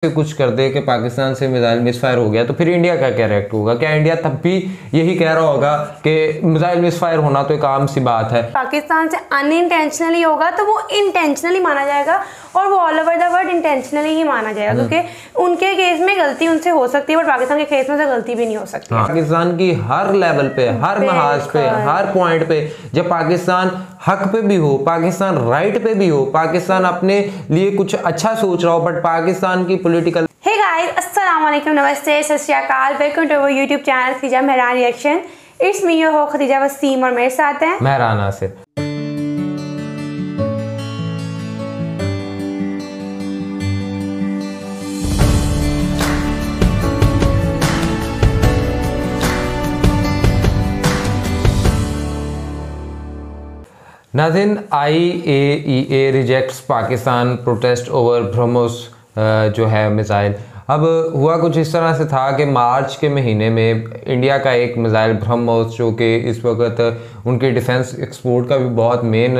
कुछ कर दे कि पाकिस्तान से मिसाइल मिसफायर हो गया तो फिर इंडिया का क्या रिएक्ट होगा? क्या इंडिया तब भी यही कह रहा होगा कि मिसाइल मिसफायर होना तो एक आम सी बात है? पाकिस्तान से अनइंटेंशनली होगा तो वो इंटेंशनली माना जाएगा और वो all over the world intentionally ही माना जाएगा, क्योंकि उनके केस में गलती उनसे हो सकती है बट पाकिस्तान के केस में से गलती भी नहीं हो सकती। पाकिस्तान की हर लेवल पे, हर महाज पे, हर पॉइंट पे, जब पाकिस्तान हक पे भी हो, पाकिस्तान राइट पे भी हो, पाकिस्तान अपने लिए कुछ अच्छा सोच रहा हो, बट पाकिस्तान की पॉलिटिकल। हे गाइस, अस्सलाम वालेकुम, नमस्ते, सत श्री अकाल, welcome to our YouTube channel Khadija Mehran reaction. It's me your हो खदीजा वसीम और मेरे साथ हैं मेहरान नासिर। नाज़रीन, IAEA rejects Pakistan protest over BrahMos जो है मिसाइल। अब हुआ कुछ इस तरह से था कि मार्च के महीने में इंडिया का एक मिसाइल ब्रह्मोस, जो कि इस वक्त उनके डिफेंस एक्सपोर्ट का भी बहुत मेन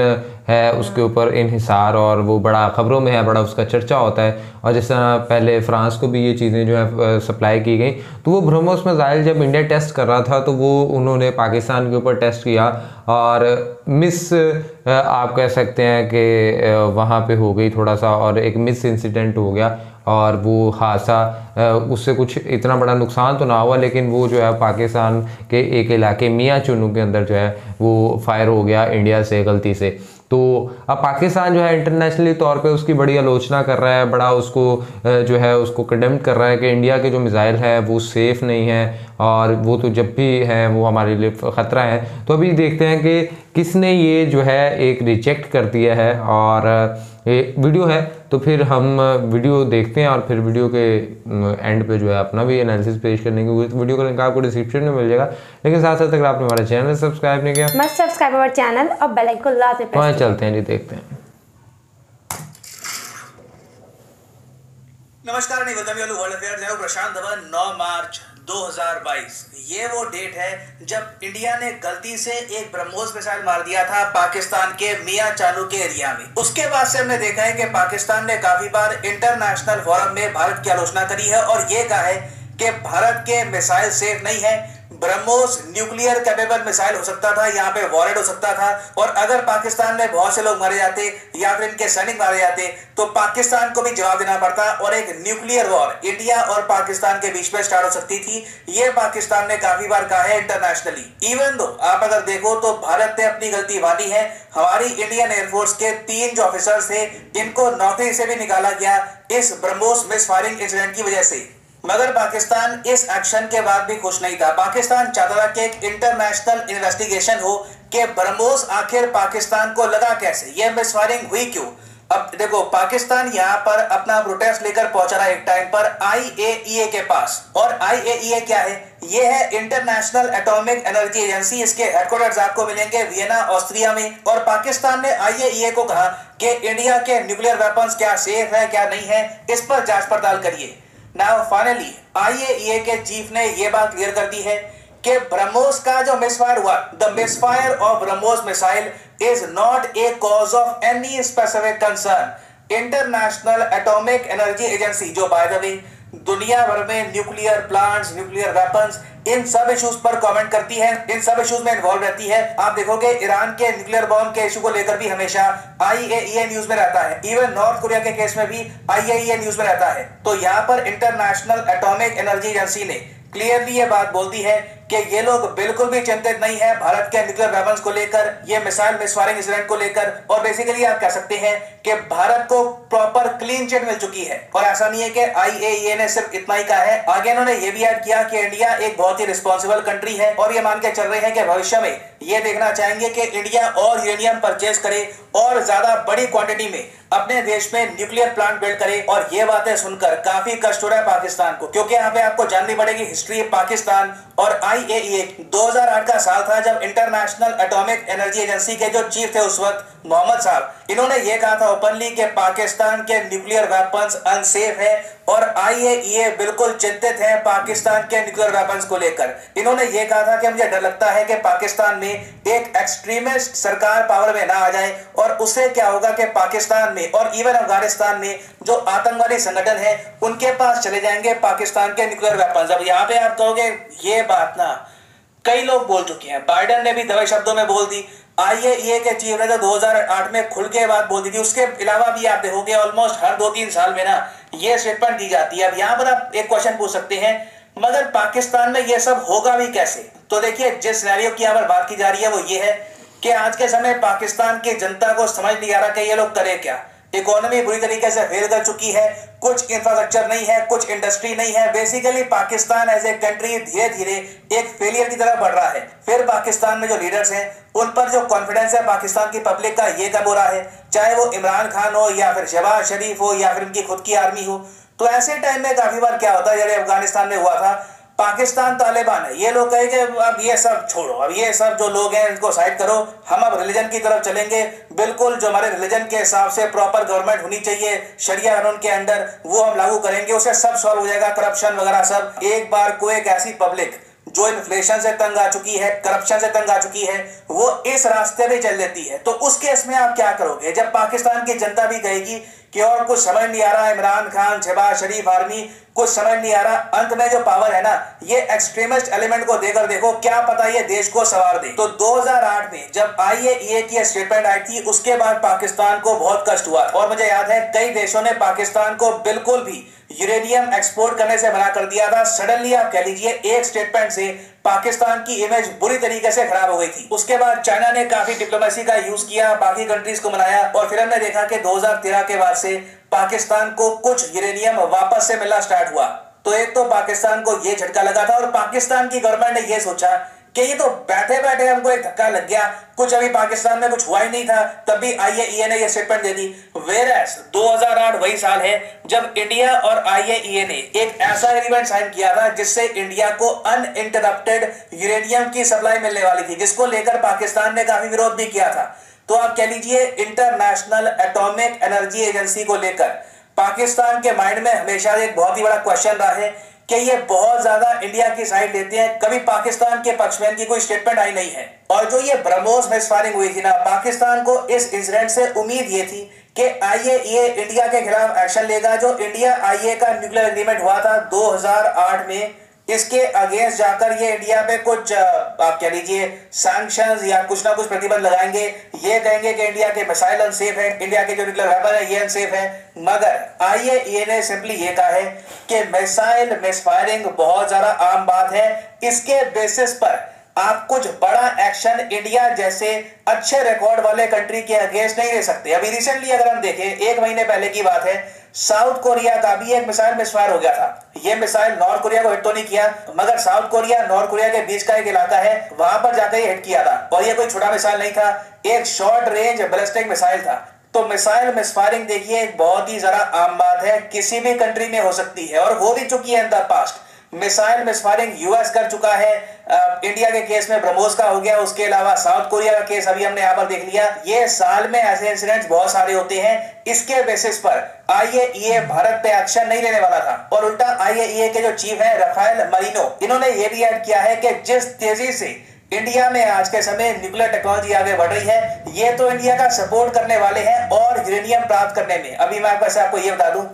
है, उसके ऊपर इन्हिसार और वो बड़ा ख़बरों में है, बड़ा उसका चर्चा होता है। और जिस तरह पहले फ्रांस को भी ये चीज़ें जो है सप्लाई की गई, तो वो ब्रह्मोस मिसाइल जब इंडिया टेस्ट कर रहा था तो वो उन्होंने पाकिस्तान के ऊपर टेस्ट किया और मिस आप कह सकते हैं कि वहाँ पे हो गई थोड़ा सा, और एक मिस इंसिडेंट हो गया और वो हादसा, उससे कुछ इतना बड़ा नुकसान तो ना हुआ, लेकिन वो जो है पाकिस्तान के एक इलाके मियाँ चुनू के अंदर जो है वो फायर हो गया इंडिया से गलती से। तो अब पाकिस्तान जो है इंटरनेशनली तौर पे उसकी बड़ी आलोचना कर रहा है, बड़ा उसको जो है उसको कंडेम कर रहा है कि इंडिया के जो मिसाइल है वो सेफ़ नहीं है और वो तो जब भी हैं वो हमारे लिए ख़तरा है। तो अभी देखते हैं कि किसने ये जो है एक रिजेक्ट कर दिया है, और ये वीडियो है तो फिर हम वीडियो देखते हैं और फिर वीडियो के एंड पे जो है अपना भी एनालिसिस पेश करने की। वीडियो का लिंक आपको डिस्क्रिप्शन में मिल जाएगा, लेकिन साथ साथ अगर आपने हमारा चैनल सब्सक्राइब नहीं किया, मस्ट सब्सक्राइब अवर चैनल और बेल आइकन लाजमी प्रेस करें। चलते हैं जी, देखते हैं। नमस्कार, नहीं वेलकम यू वर्ल्ड अफेयर्स। है प्रशांत धवन। 9 मार्च 2022 ये वो डेट है जब इंडिया ने गलती से एक ब्रह्मोस मिसाइल मार दिया था पाकिस्तान के मियां चानू के एरिया में। उसके बाद से हमने देखा है कि पाकिस्तान ने काफी बार इंटरनेशनल फोरम में भारत की आलोचना करी है और ये कहा है कि भारत के मिसाइल सेफ नहीं है। ब्रह्मोस न्यूक्लियर कैपेबल मिसाइल हो सकता था, यहाँ पे वॉरेड हो सकता था, और अगर पाकिस्तान में बहुत से लोग मारे जाते या फिर इनके सैनिक मारे जाते तो पाकिस्तान को भी जवाब देना पड़ता और एक न्यूक्लियर वॉर इंडिया और पाकिस्तान के बीच में स्टार्ट हो सकती थी। ये पाकिस्तान ने काफी बार कहा है इंटरनेशनली। इवन दो आप अगर देखो तो भारत ने अपनी गलती मानी है। हमारी इंडियन एयरफोर्स के 3 जो ऑफिसर्स थे इनको नौकरी से भी निकाला गया इस ब्रह्मोस मिसफायरिंग इंसिडेंट की वजह से। मगर पाकिस्तान इस एक्शन के बाद भी खुश नहीं था। पाकिस्तान चाहता था कि एक इंटरनेशनल इन्वेस्टिगेशन हो कि ब्रह्मोस आखिर पाकिस्तान को लगा कैसे, ये मिसफायरिंग हुई क्यों। अब देखो, पाकिस्तान यहाँ पर अपना प्रोटेस्ट लेकर पहुंचा रहा एक टाइम पर IAEA के पास। और IAEA क्या है? ये है इंटरनेशनल एटॉमिक एनर्जी एजेंसी। इसके हेडक्वार्टर्स आपको मिलेंगे वियना, ऑस्ट्रिया में। और पाकिस्तान ने IAEA को कहा कि इंडिया के न्यूक्लियर वेपन्स क्या सेफ है क्या नहीं है, इस पर जांच पड़ताल करिए। नाउ फाइनली IAEA के चीफ ने यह बात क्लियर कर दी है कि ब्रह्मोस का जो मिसफायर हुआ, the misfire of BrahMos missile is not a cause of any specific concern. International atomic energy agency, जो बाय द वे दुनिया भर में न्यूक्लियर प्लांट्स, न्यूक्लियर वेपन्स, इन सब इश्यूज पर कमेंट करती है, इन सब इश्यूज में इन्वॉल्व रहती है। आप देखोगे ईरान के न्यूक्लियर बॉम्ब के इशू को लेकर भी हमेशा IAEA न्यूज में रहता है। इवन नॉर्थ कोरिया के केस में भी IAEA न्यूज में रहता है। तो यहाँ पर इंटरनेशनल एटॉमिक एनर्जी एजेंसी ने क्लियरली ये बात बोलती है कि ये लोग बिल्कुल भी चिंतित नहीं है भारत के न्यूक्लियर वेपन्स को लेकर, ये मिसाइल मिसफायरिंग इंसिडेंट को लेकर। और बेसिकली आप कह सकते हैं कि भारत को प्रॉपर क्लीन चिट मिल चुकी है। और ऐसा नहीं है कि IAEA ने सिर्फ इतना ही कहा है, आगे इन्होंने ये भी ऐड किया कि इंडिया एक बहुत ही रिस्पॉन्सिबल कंट्री है और ये मान के चल रहे हैं कि भविष्य में ये देखना चाहेंगे कि इंडिया और यूरेनियम परचेज करे और ज्यादा बड़ी क्वांटिटी में अपने देश में न्यूक्लियर प्लांट बिल्ड करे। और ये बातें सुनकर काफी कष्ट हो रहा है पाकिस्तान को, क्योंकि यहाँ पे आपको जाननी पड़ेगी हिस्ट्री। पाकिस्तान और IAEA 2008 का साल था जब इंटरनेशनल एटॉमिक एनर्जी एजेंसी के जो चीफ थे उस वक्त मोहम्मद साहब, इन्होंने ये कहा था ओपनली कि पाकिस्तान के न्यूक्लियर वेपन्स अनसेफ है और IAEA बिल्कुल चिंतित है पाकिस्तान के न्यूक्लियर वेपन्स को लेकर। इन्होंने ये कहा था कि मुझे डर लगता है कि पाकिस्तान में एक एक्सट्रीमिस्ट सरकार पावर में ना आ जाए और उससे क्या होगा कि पाकिस्तान में और इवन अफगानिस्तान में जो आतंकवादी संगठन है उनके पास चले जाएंगे पाकिस्तान के न्यूक्लियर वेपन्स। अब यहाँ पे आप कहोगे ये बात ना कई लोग बोल चुके हैं, बाइडेन ने भी दबे शब्दों में बोल दी, IAEA के चीफ ने तो 2008 में खुल के बात बोल दी थी। उसके अलावा भी आप देखोगे ऑलमोस्ट हर 2-3 साल में ना ये स्टेटमेंट दी जाती है। अब यहाँ पर आप एक क्वेश्चन पूछ सकते हैं मगर पाकिस्तान में ये सब होगा भी कैसे? तो देखिए जिस सिनेरियो की यहाँ पर बात की जा रही है वो ये है कि आज के समय पाकिस्तान की जनता को समझ नहीं आ रहा कि ये लोग करें क्या। इकोनॉमी बुरी तरीके से फेल कर चुकी है, कुछ इंफ्रास्ट्रक्चर नहीं है, कुछ इंडस्ट्री नहीं है। Basically Pakistan as a country धीरे धीरे एक फेलियर की तरफ बढ़ रहा है। फिर पाकिस्तान में जो लीडर्स हैं उन पर जो कॉन्फिडेंस है पाकिस्तान की पब्लिक का ये कब हो रहा है, चाहे वो इमरान खान हो या फिर शहबाज शरीफ हो या फिर उनकी खुद की आर्मी हो। तो ऐसे टाइम में काफी बार क्या होता है, जैसे अफगानिस्तान में हुआ था, पाकिस्तान तालिबान है, ये लोग कहे कि अब ये सब छोड़ो, अब ये सब जो लोग हैं इनको साइड करो, हम अब रिलीजन की तरफ चलेंगे, बिल्कुल जो हमारे रिलीजन के हिसाब से प्रॉपर गवर्नमेंट होनी चाहिए शरिया कानून के अंडर वो हम लागू करेंगे, उससे सब सॉल्व हो जाएगा, करप्शन वगैरह सब। एक बार को एक ऐसी पब्लिक जो इन्फ्लेशन से तंग आ चुकी है, करप्शन से तंग आ चुकी है, वो इस रास्ते पे चल देती है। तो उस केस में आप क्या करोगे जब पाकिस्तान की जनता भी कहेगी कि और कुछ समझ नहीं आ रहा, इमरान खान, शहबाज शरीफ आर्मी कुछ समझ नहीं आ रहा, अंत में जो पावर है ना ये एक्सट्रीमिस्ट एलिमेंट को देकर देखो, क्या पता ये देश को संवार दे। तो 2008 में जब IAEA की स्टेटमेंट आई थी उसके बाद पाकिस्तान को बहुत कष्ट हुआ और मुझे याद है कई देशों ने पाकिस्तान को बिल्कुल भी यूरेनियम एक्सपोर्ट करने से मना कर दिया था। सडनली आप कह लीजिए एक स्टेटमेंट से पाकिस्तान की इमेज बुरी तरीके से खराब हो गई थी। उसके बाद चाइना ने काफी डिप्लोमेसी का यूज किया, बाकी कंट्रीज को मनाया और फिर हमने देखा कि 2013 के बाद से पाकिस्तान को कुछ यूरेनियम वापस से मिलना स्टार्ट हुआ। तो एक तो पाकिस्तान को ये झटका लगा था और पाकिस्तान की गवर्नमेंट ने ये सोचा कि ये तो बैठे बैठे हमको एक धक्का लग गया, कुछ अभी पाकिस्तान में कुछ हुआ ही नहीं था, तभी IAEA ने ये स्टेटमेंट दे दी। वेयरएज 2008 वही साल है जब इंडिया और IAEA ने एक ऐसा एग्रीमेंट साइन किया था जिससे इंडिया को अनइंटरप्टेड यूरेनियम की सप्लाई मिलने वाली थी, जिसको लेकर पाकिस्तान ने काफी विरोध भी किया था। तो आप कह लीजिए इंटरनेशनल एटॉमिक एनर्जी एजेंसी को लेकर पाकिस्तान के माइंड में हमेशा एक बहुत ही बड़ा क्वेश्चन रहा है कि ये बहुत ज्यादा इंडिया की साइड लेते हैं, कभी पाकिस्तान के पक्ष में इनकी कोई स्टेटमेंट आई नहीं है। और जो ये ब्रह्मोस मिसफायरिंग हुई थी ना, पाकिस्तान को इस इंसिडेंट से उम्मीद ये थी कि IAEA इंडिया के खिलाफ एक्शन लेगा। जो इंडिया IAEA का न्यूक्लियर एग्रीमेंट हुआ था 2008 में, इसके अगेंस्ट जाकर ये इंडिया पे कुछ आप कह लीजिए सैंक्शंस या कुछ ना कुछ प्रतिबंध लगाएंगे, ये कहेंगे कि इंडिया के मिसाइल अनसेफ है, इंडिया के जो न्यूक्लियर वेपन है ये अनसेफ है। मगर IAEA ने सिंपली ये कहा है कि मिसाइल मिसफायरिंग बहुत ज्यादा आम बात है, इसके बेसिस पर आप कुछ बड़ा एक्शन इंडिया जैसे अच्छे रिकॉर्ड वाले कंट्री के अगेंस्ट नहीं ले सकते। अभी रिसेंटली अगर हम देखें 1 महीने पहले की बात है, साउथ कोरिया का भी एक मिसाइल मिसफायर हो गया था। ये मिसाइल नॉर्थ कोरिया को हिट तो नहीं किया, मगर साउथ कोरिया नॉर्थ कोरिया के बीच का एक इलाका है, वहां पर जाकर ये हिट किया था। और ये कोई छोटा मिसाइल नहीं था, एक शॉर्ट रेंज बैलिस्टिक मिसाइल था। तो मिसाइल मिसफायरिंग देखिए एक बहुत ही जरा आम बात है, किसी भी कंट्री में हो सकती है और हो भी चुकी है in the past. Missile misfiring US कर चुका है, इंडिया के केस में ब्रह्मोस का हो गया, उसके अलावा साउथ कोरिया का केस अभी हमने यहाँ पर देख लिया। ये साल में ऐसे इंसिडेंट्स बहुत सारे होते हैं। इसके बेसिस पर IAEA भारत पे एक्शन नहीं लेने वाला था और उल्टा IAEA के जो चीफ है राफेल मरीनो, इन्होंने ये भी ऐड किया है कि जिस तेजी से इंडिया में आज के समय न्यूक्लियर टेक्नोलॉजी आगे बढ़ रही है, ये तो इंडिया का सपोर्ट करने वाले हैं और यूरेनियम प्राप्त करने में। अभी मैं आपको ये बता दूं,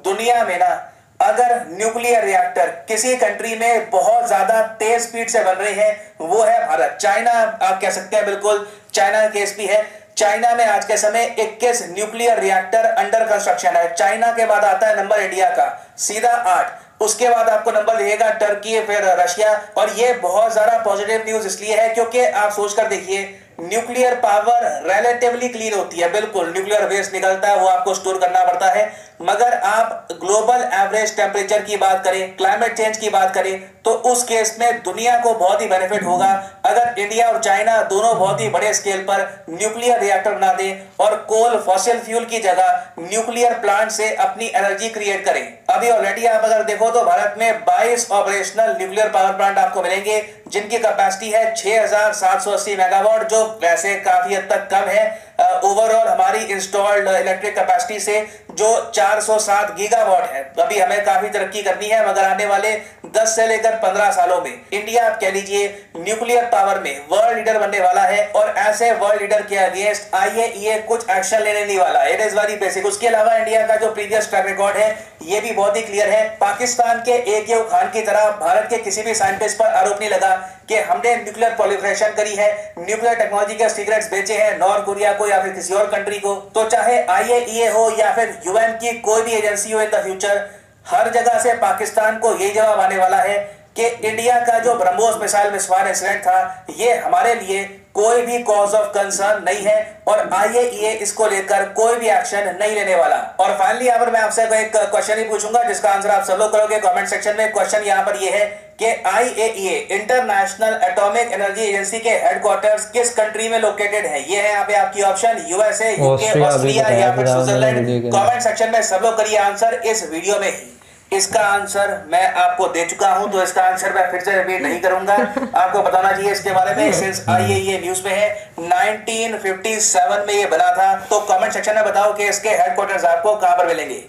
दुनिया में ना अगर न्यूक्लियर रिएक्टर किसी कंट्री में बहुत ज्यादा तेज स्पीड से बन रहे हैं वो है भारत। चाइना आप कह सकते हैं, बिल्कुल चाइना का केस भी है। चाइना में आज के समय 21 न्यूक्लियर रिएक्टर अंडर कंस्ट्रक्शन है। चाइना के बाद आता है नंबर इंडिया का सीधा 8, उसके बाद आपको नंबर दिएगा टर्की, फिर रशिया। और ये बहुत ज्यादा पॉजिटिव न्यूज इसलिए है क्योंकि आप सोचकर देखिए न्यूक्लियर पावर रिलेटिवली क्लीन होती है, बिल्कुल न्यूक्लियर वेस्ट निकलता है वो आपको स्टोर करना पड़ता है। मगर आप ग्लोबल एवरेज टेम्परेचर की बात करें, क्लाइमेट चेंज की बात करें, तो उस केस में दुनिया को बहुत ही बेनिफिट होगा अगर इंडिया और चाइना दोनों बहुत ही बड़े स्केल पर न्यूक्लियर रिएक्टर बना दें और कोल फॉसिल फ्यूल की जगह न्यूक्लियर प्लांट से अपनी एनर्जी क्रिएट करें। अभी ऑलरेडी आप अगर देखो तो भारत में 22 ऑपरेशनल न्यूक्लियर पावर प्लांट आपको मिलेंगे जिनकी कैपेसिटी है 6780 मेगावाट, जो वैसे काफी हद तक कम है ओवरऑल हमारी इंस्टॉल्ड इलेक्ट्रिक कैपेसिटी से, जो 407 गीगावाट है। अभी हमें काफी तरक्की करनी है, मगर आने वाले 10 से लेकर 15 सालों में इंडिया आप कह लीजिए न्यूक्लियर पावर में वर्ल्ड लीडर बनने वाला है और ऐसे वर्ल्ड लीडर के अगेंस्ट IAEA कुछ एक्शन लेने नहीं वाला। It is very basic. उसके अलावा इंडिया का जो प्रीवियस ट्रैक रिकॉर्ड है ये भी बहुत ही क्लियर है। पाकिस्तान के AK खान की तरह भारत के किसी भी साइंटिस्ट पर आरोप नहीं लगा कि हमने न्यूक्लियर प्रोलिफरेशन करी है, न्यूक्लियर टेक्नोलॉजी के सीक्रेट्स बेचे हैं नॉर्थ कोरिया को या फिर किसी और कंट्री को। तो चाहे IAEA हो या फिर UN की कोई भी एजेंसी हो इन द फ्यूचर, हर जगह से पाकिस्तान को यही जवाब आने वाला है कि इंडिया का जो ब्रह्मोस मिसाइल मिसफायर इंसिडेंट था ये हमारे लिए कोई भी कॉज ऑफ कंसर्न नहीं है और IAEA इसको लेकर कोई भी एक्शन नहीं लेने वाला। और फाइनली यहाँ पर मैं आपसे एक क्वेश्चन ही पूछूंगा जिसका आंसर आप सब लोग करोगे कमेंट सेक्शन में। क्वेश्चन यहाँ पर ये है कि IAEA international atomic energy agency के हेडक्वार्टर्स किस कंट्री में लोकेटेड है? ये है यहाँ पे आपकी ऑप्शन USA, UK, ऑस्ट्रिया या फिर स्विट्जरलैंड। कमेंट सेक्शन में सब लोग करिए आंसर इस वीडियो में ही। इसका आंसर मैं आपको दे चुका हूं तो इसका आंसर मैं फिर से रिपीट नहीं करूंगा, आपको बताना चाहिए इसके बारे में सिंस IAEA न्यूज में है 1957 में ये बना था। तो कमेंट सेक्शन में बताओ कि इसके हेडक्वार्टर्स आपको कहां पर मिलेंगे।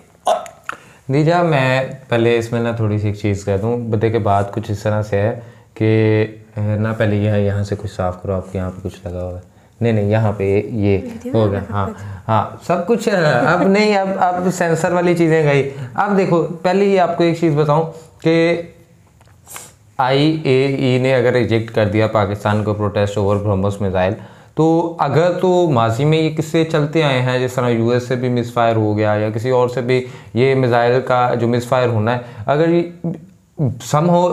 नीजा मैं पहले इसमें ना थोड़ी सी एक चीज़ कह दूँ। देखिए बात कुछ इस तरह से है कि ना पहले यहाँ से कुछ साफ़ करो, आपके यहाँ पे कुछ लगा हुआ है। नहीं यहाँ पे ये हो गया। हाँ सब कुछ अब नहीं, अब सेंसर वाली चीज़ें गई। अब देखो पहले ही आपको एक चीज़ बताऊं कि IAEA ने अगर रिजेक्ट कर दिया पाकिस्तान को प्रोटेस्ट ओवर ब्रह्मोस मिसाइल, तो अगर तो माजी में ये किस्से चलते आए हैं जिस तरह US से भी मिसफायर हो गया या किसी और से भी ये मिसाइल का जो मिसफायर होना है, अगर सम हो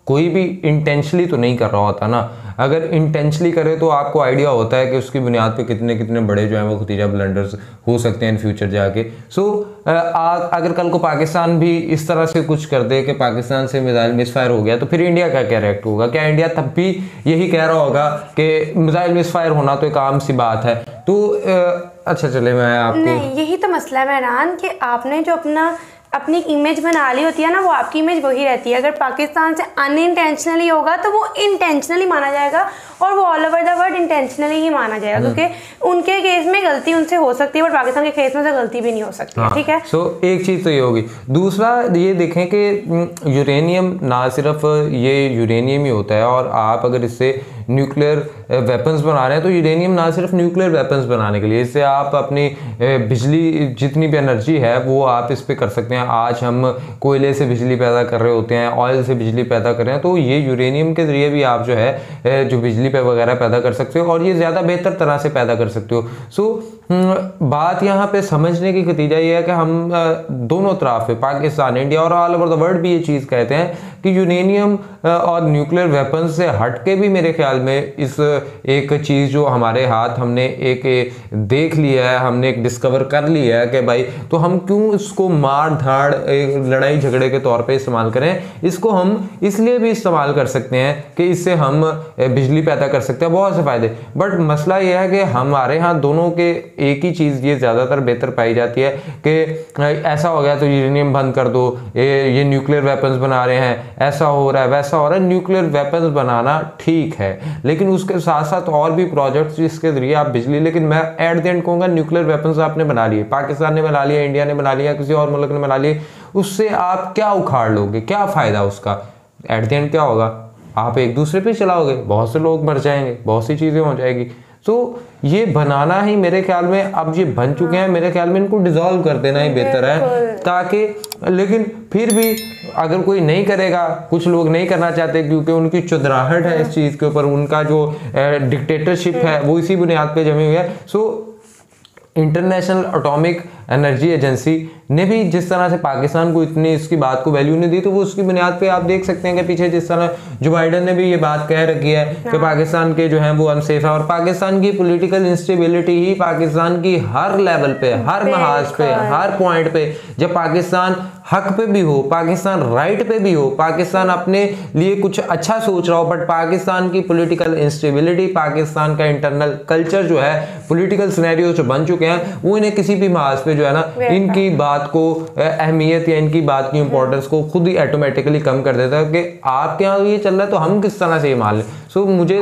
कोई भी इंटेंशनली तो नहीं कर रहा होता ना। अगर इंटेंशनली करे तो आपको आइडिया होता है कि उसकी बुनियाद पे कितने बड़े जो हैं वो खतीजा ब्लंडर्स हो सकते हैं इन फ्यूचर जाके। अगर कल को पाकिस्तान भी इस तरह से कुछ कर दे कि पाकिस्तान से मिसाइल मिसफायर हो गया तो फिर इंडिया का क्या रिएक्ट होगा? क्या इंडिया तब भी यही कह रहा होगा कि मिसाइल मिसफायर होना तो एक आम सी बात है? तो अच्छा चले मैं आपको नहीं, यही तो मसला है मेहरान कि आपने जो अपनी इमेज बना ली होती है ना, वो आपकी इमेज वही रहती है। अगर पाकिस्तान से अनइंटेंशनली होगा तो वो इंटेंशनली माना जाएगा और वो all over the world intentionally ही माना जाएगा, क्योंकि उनके केस में गलती उनसे हो सकती है बट पाकिस्तान के केस में से गलती भी नहीं हो सकती है। ठीक है, सो एक चीज़ तो ये होगी। दूसरा ये देखें कि यूरेनियम ना सिर्फ ये यूरेनियम ही होता है, और आप अगर इससे न्यूक्लियर वेपन्स बना रहे हैं तो यूरेनियम ना सिर्फ न्यूक्लियर वेपन्स बनाने के लिए, इससे आप अपनी बिजली जितनी भी एनर्जी है वो आप इस पर कर सकते हैं। आज हम कोयले से बिजली पैदा कर रहे होते हैं, ऑयल से बिजली पैदा कर रहे हैं, तो ये यूरेनियम के ज़रिए भी आप जो है जो बिजली पे वगैरह पैदा कर सकते हो और ये ज़्यादा बेहतर तरह से पैदा कर सकते हो। बात यहाँ पे समझने की नतीजा ये है कि हम दोनों तरफ पाकिस्तान, इंडिया और ऑल ओवर द वर्ल्ड भी ये चीज़ कहते हैं कि यूरेनियम और न्यूक्लियर वेपन से हट के भी मेरे ख्याल में इस एक चीज़ जो हमारे हाथ हमने एक देख लिया है, हमने एक डिस्कवर कर लिया है कि भाई तो हम क्यों इसको मार धाड़ लड़ाई झगड़े के तौर पे इस्तेमाल करें। इसको हम इसलिए भी इस्तेमाल कर सकते हैं कि इससे हम बिजली पैदा कर सकते हैं, बहुत से फ़ायदे। बट मसला यह है कि हमारे यहाँ दोनों के एक ही चीज़ ये ज़्यादातर बेहतर पाई जाती है कि ऐसा हो गया तो यूरेनियम बंद कर दो, ये न्यूक्लियर वेपन्स बना रहे हैं, ऐसा हो रहा है वैसा हो रहा है। न्यूक्लियर वेपन्स बनाना ठीक है, लेकिन उसके साथ साथ और भी प्रोजेक्ट्स जिसके जरिए आप बिजली, लेकिन मैं एट द एंड कहूँगा न्यूक्लियर वेपन्स आपने बना लिए, पाकिस्तान ने बना लिया, इंडिया ने बना लिया, किसी और मुल्क ने बना लिए, उससे आप क्या उखाड़ लोगे? क्या फ़ायदा उसका? एट द एंड क्या होगा? आप एक दूसरे पे चलाओगे, बहुत से लोग मर जाएंगे, बहुत सी चीज़ें हो जाएगी। तो ये बनाना ही मेरे ख्याल में, अब ये बन चुके हैं, मेरे ख्याल में इनको डिसॉल्व कर देना ही बेहतर है, ताकि लेकिन फिर भी अगर कोई नहीं करेगा, कुछ लोग नहीं करना चाहते क्योंकि उनकी चुदराहट है इस चीज़ के ऊपर, उनका जो डिक्टेटरशिप है वो इसी बुनियाद पे जमी हुई है। So international atomic energy agency ने भी जिस तरह से पाकिस्तान को इतनी इसकी बात को वैल्यू नहीं दी, तो वो उसकी बुनियाद पे आप देख सकते हैं कि पीछे जिस तरह जो बाइडन ने भी ये बात कह रखी है कि पाकिस्तान के जो है वो अनसेफ है, और पाकिस्तान की पॉलिटिकल इंस्टेबिलिटी ही पाकिस्तान की हर लेवल पे, हर महाज पे, हर पॉइंट पे, जब पाकिस्तान हक पे भी हो, पाकिस्तान राइट पे भी हो, पाकिस्तान अपने लिए कुछ अच्छा सोच रहा हो, बट पाकिस्तान की पॉलिटिकल इंस्टेबिलिटी, पाकिस्तान का इंटरनल कल्चर जो है, पॉलिटिकल सिनेरियो जो बन चुके हैं, वो इन्हें किसी भी महाज पे जो है ना इनकी बात को अहमियत या इनकी बात की इंपॉर्टेंस को खुद ही ऑटोमेटिकली कम कर देता है कि आपके यहाँ ये चल रहा है तो हम किस तरह से ये मान लें। सो मुझे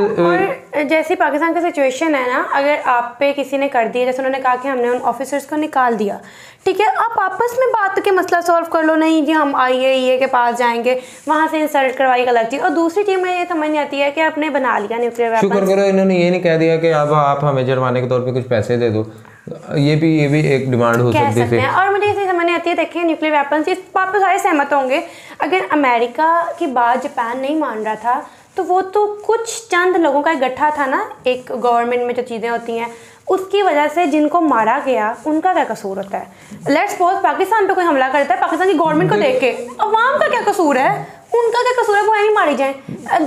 जैसी पाकिस्तान का सिचुएशन है ना, अगर आप पे किसी ने कर दिया, जैसे उन्होंने कहा कि हमने उन ऑफिसर्स को निकाल दिया, ठीक है, आप आपस में बात के मसला सॉल्व कर लो, नहीं जी हम IAEA के पास जाएंगे, वहां से इंसल्ट करवाई अलग चीज। और दूसरी चीज मुझे ये समझ नहीं आती है कि आपने बना लिया न्यूक्लियर वेपन, शुक्र करो इन्होंने ये नहीं कह दिया कि अब आप हमें जुर्माने के तौर पे कुछ पैसे दे दो, ये भी एक डिमांड हो सकती थी। और मुझे इसे समझ नहीं आती है, देखिए न्यूक्लियर वेपन इस बात पर सारे सहमत होंगे, अगर अमेरिका की बात जापान नहीं मान रहा था तो वो तो कुछ चंद लोगों का इकट्ठा था ना, एक गवर्नमेंट में जो चीज़ें होती हैं उसकी वजह से जिनको मारा गया उनका क्या कसूर होता है। लेट्स सपोज पाकिस्तान पे कोई हमला करता है, पाकिस्तान की गवर्नमेंट को देख के अवाम का क्या कसूर है, उनका क्या कसूर है, वो नहीं मारी जाए।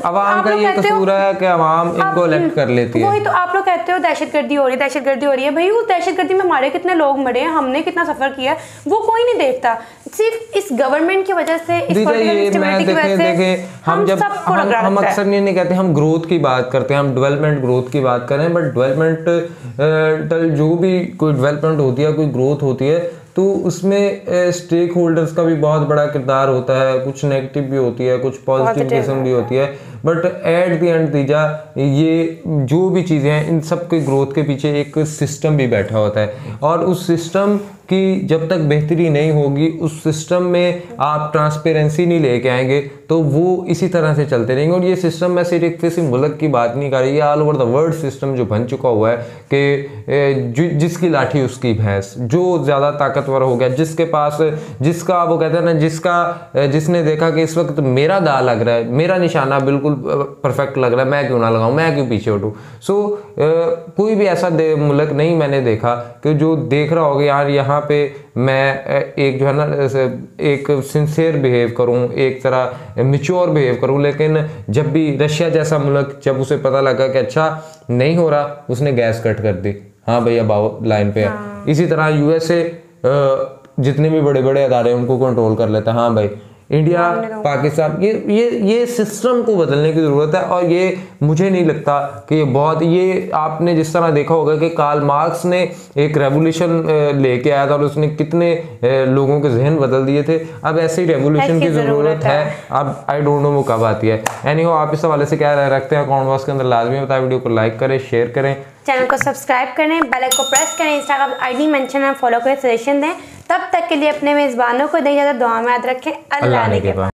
अवाम का ये कसूर है कि अवाम इनको इलेक्ट कर लेती है। वही तो आप लोग कहते हो दहशतगर्दी हो रही है, भाई उस दहशतगर्दी में हमारे कितने लोग मरे हैं, हमने कितना सफर किया है, वो कोई नहीं देखता। सिर्फ इस गवर्नमेंट की वजह से, इस पॉलिटिकल इंस्टेबिलिटी की वजह से हम अक्सर नहीं कहते, हम ग्रोथ की बात करते हैं, हम डेवलपमेंट ग्रोथ की बात करें, बट डेवलपमेंट जो भी कोई डेवलपमेंट होती है, कोई ग्रोथ होती है, तो उसमें स्टेक होल्डर्स का भी बहुत बड़ा किरदार होता है, कुछ नेगेटिव भी होती है, कुछ पॉजिटिव किस्म भी होती है, बट एट द एंड तीजा ये जो भी चीज़ें हैं इन सब के ग्रोथ के पीछे एक सिस्टम भी बैठा होता है, और उस सिस्टम की जब तक बेहतरी नहीं होगी, उस सिस्टम में आप ट्रांसपेरेंसी नहीं लेके आएंगे तो वो इसी तरह से चलते रहेंगे। और ये सिस्टम मैं सिर्फ किसी मुल्क की बात नहीं कर रही, ये all over the world system जो बन चुका हुआ है कि जिसकी लाठी उसकी भैंस, जो ज़्यादा ताकतवर हो गया, जिसके पास जिसका वो कहते हैं ना, जिसने देखा कि इस वक्त मेरा दाव लग रहा है, मेरा निशाना बिल्कुल परफेक्ट लग रहा है, मैं क्यों ना लगाऊं, मैं क्यों पीछे हटूं। सो कोई भी ऐसा मुल्क नहीं मैंने देखा कि जो देख रहा होगा यार यहाँ पे मैं एक जो है ना एक सिंसियर बिहेव करूं, एक तरह मैच्योर बिहेव करूं, लेकिन जब भी रशिया जैसा मुल्क, जब उसे पता लगा कि अच्छा नहीं हो रहा, उसने गैस कट कर दी, हाँ भैया बाव लाइन पे है। इसी तरह USA जितने भी बड़े बड़े अदारे उनको कंट्रोल कर लेता है, हाँ भाई इंडिया, पाकिस्तान, ये सिस्टम को बदलने की ज़रूरत है। और ये मुझे नहीं लगता कि ये आपने जिस तरह देखा होगा कि कार्ल मार्क्स ने एक रेवोल्यूशन लेके आया था और उसने कितने लोगों के जहन बदल दिए थे, अब ऐसे ही रेवोल्यूशन की ज़रूरत है। अब आई डोंट नो वो कब आती है। एनीहो आप इस हवाले से क्या राय रखते हैं कमेंट बॉक्स के अंदर लाजमी बताएं, वीडियो को लाइक करें, शेयर करें, चैनल को सब्सक्राइब करें, बेल आइकन को प्रेस करें, इंस्टाग्राम ID मेंशन और फॉलो करें, सजेशन दें। तब तक के लिए अपने मेज़बानों को दें इजाज़त, दुआ में याद रखें। अल्लाह ने के बाद।